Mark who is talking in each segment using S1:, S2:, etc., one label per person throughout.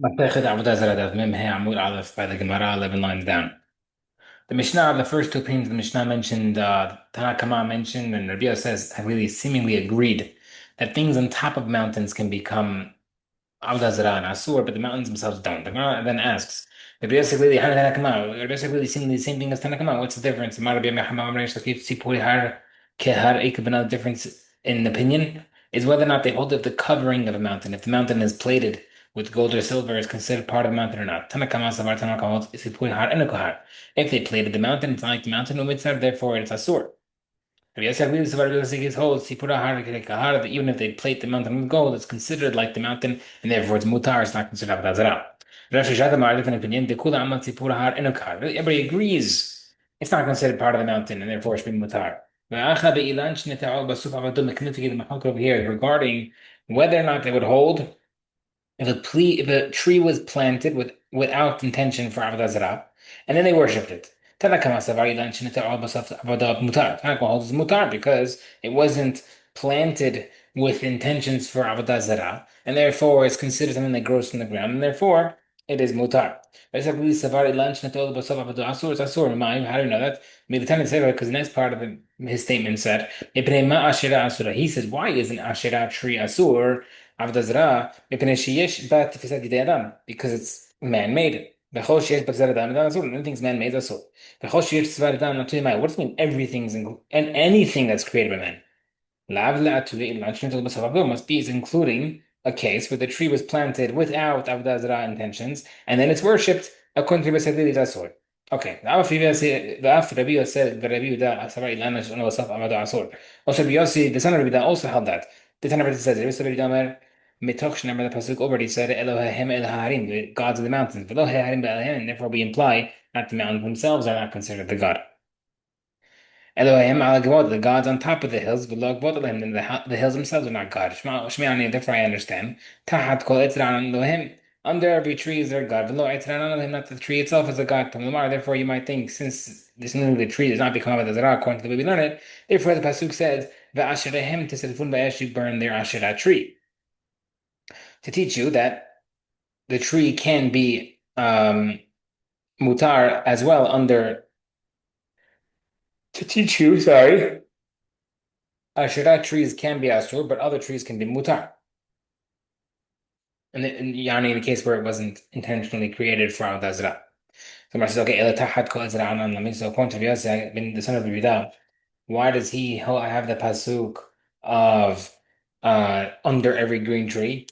S1: Masechet Avodah Zarah Daf Mem He Amud Aleph by the Gemara 11 lines down. The Mishnah, the first two opinions the Mishnah mentioned, Tanakama mentioned, and Rabbi says have really seemingly agreed that things on top of mountains can become Avodah Zarah and Asur, but the mountains themselves don't. The Gemara then asks, Rabbi Yosef really Hana Tanakama. Rabbi Yosef really seemingly the same thing as Tanakama. What's the difference? The difference in opinion is whether or not they hold up the covering of a mountain. If the mountain is plated with gold or silver, is considered part of the mountain or not. Tanakama Savar Tanakama holds Sipuri Har and Kohar. If they plated the mountain, it's not like the mountain Umitzar, therefore it's Asur. Rabbi Yosef really Savar Yosef holds Sipura Har Kahar, that even if they plate the mountain with gold, it's considered like the mountain, and therefore it's mutar, it's not considered Avodah Zarah. Rav Shishata Mar, different opinion, the Kula Amat Sipura Har and Kohar. Everybody agrees it's not considered part of the mountain, and therefore it should be mutar. Over here regarding whether or not they would hold if a tree was planted without intention for Avodah Zarah, and then they worshipped it. Tanakama holds mutar because it wasn't planted with intentions for Avodah Zarah, and therefore it's considered something that grows from the ground, and therefore it is mutar. How do you know that? Because the next part of his statement said, he says, why isn't Asherah tree Asur? Avodah Zarah, because it's man-made. Anything's man-made, that's all. What does it mean? Everything's and anything that's created by man. Must be is including a case where the tree was planted without Avodah Zarah intentions, and then it's worshipped according to Besed Asur. Okay, the after Rabbi said the Rabbi Yehuda Asavar Ilana Shana Wasaf Avodah Asur. Also, Rabbi Yossi, the son of Rabbi Yehuda, also held that. The Tanakh says, Rabbi Yehuda Mitoch Shneimar, the pasuk already said Elohim El Harim, the gods of the mountains. But Elohim Elohim, and therefore we imply that the mountains themselves are not considered the god. Elohim al Gavod, the gods on top of the hills, but Lo Gavod Elohim, then the hills themselves are not God. Shme'ani, therefore I understand. Tahat kol etzran Elohim, under every tree is their God. V'lo etzran Elohim, not the tree itself is a God. Therefore you might think, since this the tree does not become a Zarah according to the way we learn it, therefore the pasuk says, Ve'asherehim tiselfun ba'esh, you burn their Asherah tree. To teach you that the tree can be mutar as well under, to teach you, sorry, Asherah trees can be asur, but other trees can be mutar. And yani in the case where it wasn't intentionally created for Avodah Zarah. So Mar says, okay, Ela tahat kol Ezra anan lamin. So according to Yosef, bin the son of Yehuda, why does he have the pasuk of under every green tree?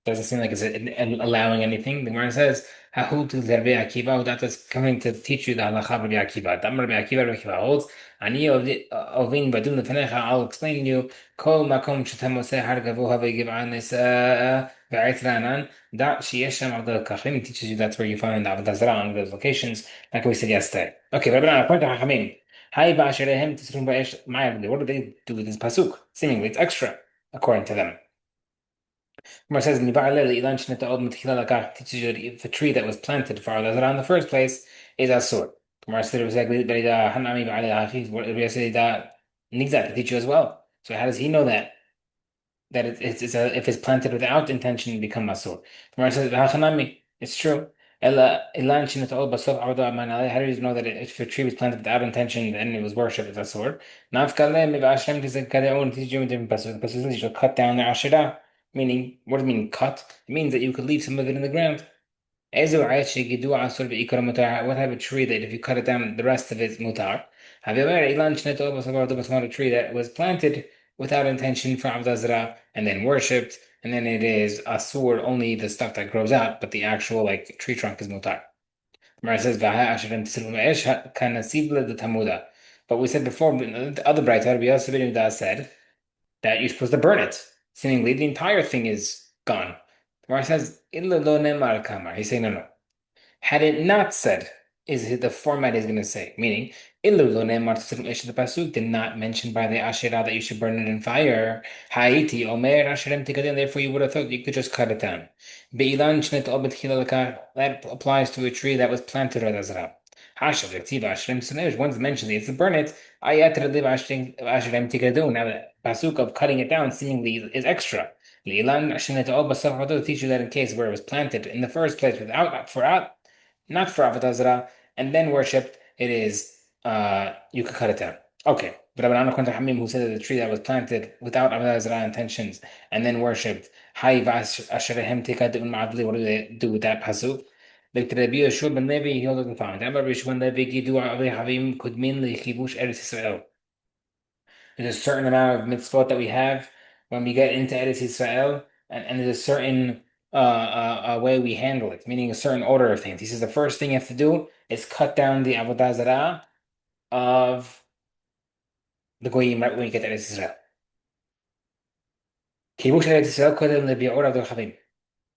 S1: Doesn't seem like it's allowing anything. The Gemara says, "Hahu to Rabbi Akiva." That is coming to teach you the halacha of Rabbi Akiva. Dam Rabbi Akiva holds. Ani ovin badun lefenecha. I'll explain to you. Kol makom shetem oseh har gavoha ve'giv'an ve'aitranan. That sheyesh shem avdal kachim. It teaches you that's where you find Avodah Zarah on those locations, like we said yesterday. Okay, Rabbi, according to Hachamim, Hai ba'asherehem tisrum ba'esh ma'avli. What do they do with this pasuk? Seemingly, it's extra according to them. Gemara says, teaches you that if a tree that was planted for Avodah Zarah in the first place is asur. Gemara said, to teach you as well. So how does he know that? That if it's planted without intention, it become asur. Gemara says, it's true. How do you know that if a tree was planted without intention, then it was worshipped as asur? The pasuk says, cut down the asherah. Meaning, what do you mean cut? It means that you could leave some of it in the ground. What type of tree that if you cut it down, the rest of it is mutar? A tree that was planted without intention for Avodah Zarah and then worshipped, and then it is asur, only the stuff that grows out, but the actual like tree trunk is mutar. Gemara says, but we said before, the other bright Rabbi Yosef ben Yehuda said that you're supposed to burn it. Seemingly, the entire thing is gone. The Gemara says, "Illa lo nemar kamar." He's saying, no. Had it not said, the format is going to say, meaning, "Illa lo nemar tzirum esh," the pasuk did not mention by the Asherah that you should burn it in fire. Ha'iti omer asherem tikadin. Therefore, you would have thought you could just cut it down. Be'ilan shnet al betchila lekar. That applies to a tree that was planted at Azra. Hashav lektiv asherem sunesh. Once mentioned, it's to burn it. Ayat reliv asherem tikadun. Now the pasuk of cutting it down seemingly is extra. Le'ilan Hashem to teach you that in case where it was planted in the first place without for out, not for Avodah Zarah, and then worshipped, it is you could cut it down. Okay. But Rabbanan Akhwant Hamim, who said that the tree that was planted without Avodah Zarah intentions and then worshipped, Hay Asherehem Tikadun Ma'adli, what do they do with that pasuk? Like the Rabbi Yeshua ben Levi, he also found. Rabbi Yeshua ben Levi, Gidu Avei Havim could mean the Chibush Eretz Yisrael. There's a certain amount of mitzvot that we have when we get into Eretz Yisrael, and there's a certain way we handle it, meaning a certain order of things. He says the first thing you have to do is cut down the Avodah Zarah of the Goyim right when you get to Eretz Yisrael. Kibush Eretz Yisrael kodem lebi'or Avdol Chavim.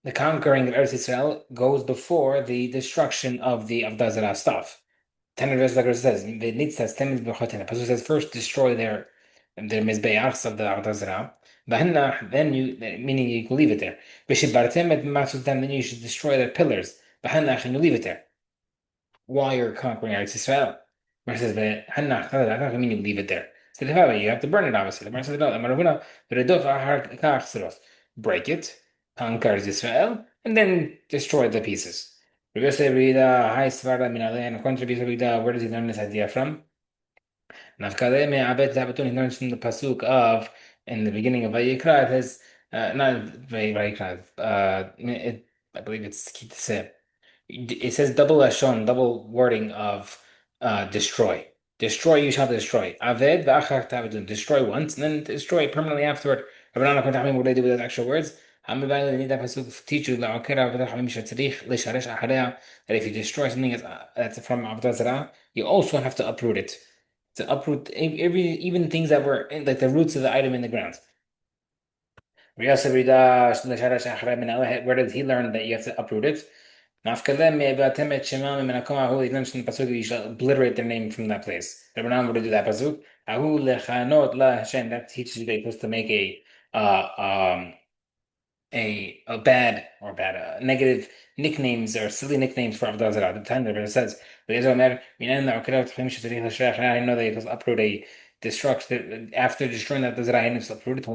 S1: The conquering of Eretz Yisrael goes before the destruction of the Avodah Zarah stuff. Ten of verse like it says, the Nitzas Temet B'chotin. The Pasuk says first destroy their mizbeachs of the Avodah Zarah. Then you, meaning you can leave it there. V'shibartem et matzutam, then you should destroy their pillars. B'hanach, and you leave it there while you're conquering Eretz Yisrael. Mar says v'hanach, I mean you leave it there. So you have to burn it obviously. The Mar says no. Maravuna v'redov ahar kach seros. Break it, conquer Eretz Yisrael, and then destroy the pieces. Rabbi Yosef Rida, Hai Svara Minale, and according to Rabbi Yosef Rida, where does he learn this idea from? Nafkadeh Abed Zabatun, he learns from the pasuk of in the beginning of Vayikra. It says not Vayikra. I believe it's Kitase. It says double lashon, double wording of destroy. Destroy, you shall destroy. Aved v'achar tabedun. Destroy once and then destroy permanently afterward. Rabbanan Akhwant Hamim, what do they do with those extra words? They need that pasuk teach you that if you destroy something that's from Avodah Zarah, you also have to uproot it. To uproot even things that were like the roots of the item in the ground. Where did he learn that you have to uproot it? He learns from the pasuk you shall obliterate their name from that place. Rabbanan would do that pasuk. That teaches you that you're supposed to make a bad or negative nicknames or silly nicknames for Avodah Zarah. The time that it says, I know that you're supposed to uproot a destruction after destroying that Zarah, you're supposed to uproot it.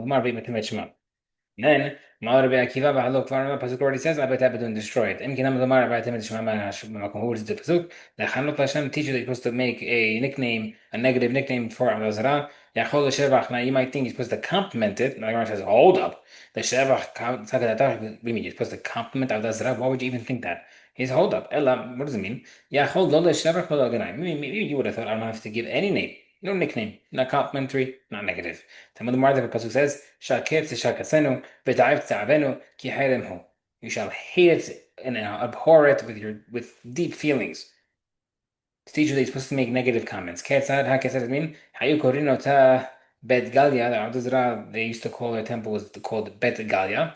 S1: Then, Ma'or Akiva Ba'alok Varma Pasuk already says, "I bet Abedun destroy it." Imkinam Lamar Ba'atem Shema Makom. Who is the Pasuk? The Chanot Hashem teach you that you're supposed to make a nickname, a negative nickname for Avodah Zarah. Yachol Shevach. Now you might think you're supposed to compliment it. Now Gemara says, "Hold up." The Shevach. We mean you're supposed to compliment Avodah Zarah. Why would you even think that? He's hold up. Ella. What does it mean? Yachol Lo Shevach Lo Ganai. Maybe you would have thought I don't have to give any name. No nickname, not complimentary, not negative. Talmud Marta Pasuk says, "Shakir Shakasenu, v'ta'av ta'avenu ki hu." You shall hate it and abhor it with deep feelings. To teach you that you're supposed to make negative comments. Ketzad, how Ketzad mean? Hayu korino ta Bet Galia. The Avodah Zarah, they used to call their temple was called Bet Galia.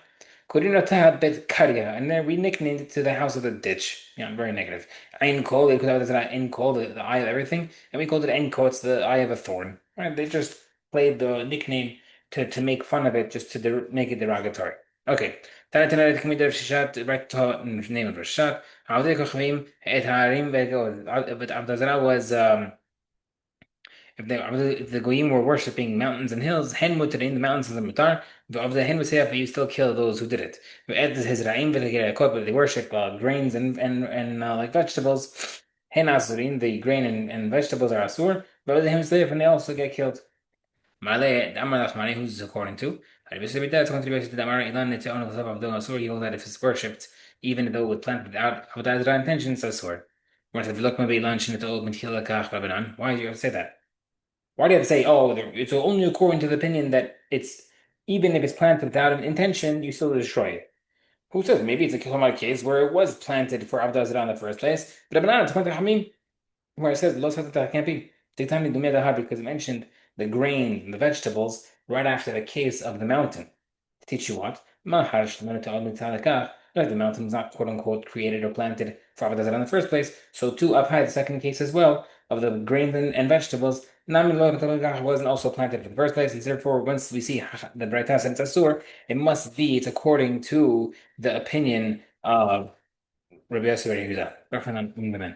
S1: Korino ta Bet Karya, and then we nicknamed it to the house of the ditch. Yeah, very negative. Ein Kol, they could have Ein Kol, the eye of everything, and we called it Ein Kol, it's the eye of a thorn. Right? They just played the nickname to make fun of it, just to make it derogatory. Okay. Tana can we do Shishat right to name of Shishat. Avodah Kochvim et Harim vego. But Avodah Zarah was if the goyim were worshiping mountains and hills, hen mutarin, the mountains of the mutar, of the hen would say, but you still kill those who did it. But they worship grains and like vegetables. Hen asurin, the grain and vegetables are asur, but the hen slave and they also get killed. Male Amar Nachmani, who's according to. He holds that if it's worshipped, even though it was planted without Avodah Zarah intentions, it's asur. Why do you have to say that? Why do you have to say, oh, it's only according to the opinion that it's even if it's planted without an intention, you still destroy it? Who says? Maybe it's a Kilomar case where it was planted for Avodah Zarah in the first place, but it's where it says Lo can't be. Because it mentioned the grain, the vegetables, right after the case of the mountain. To teach you what? Like the mountain was not quote unquote created or planted for Avodah Zarah in the first place. So too up high, the second case as well of the grains and vegetables, wasn't also planted for the first place. And therefore, once we see the Braitas and Tasur, it's according to the opinion of Rabbi Yosef ben Yehuda.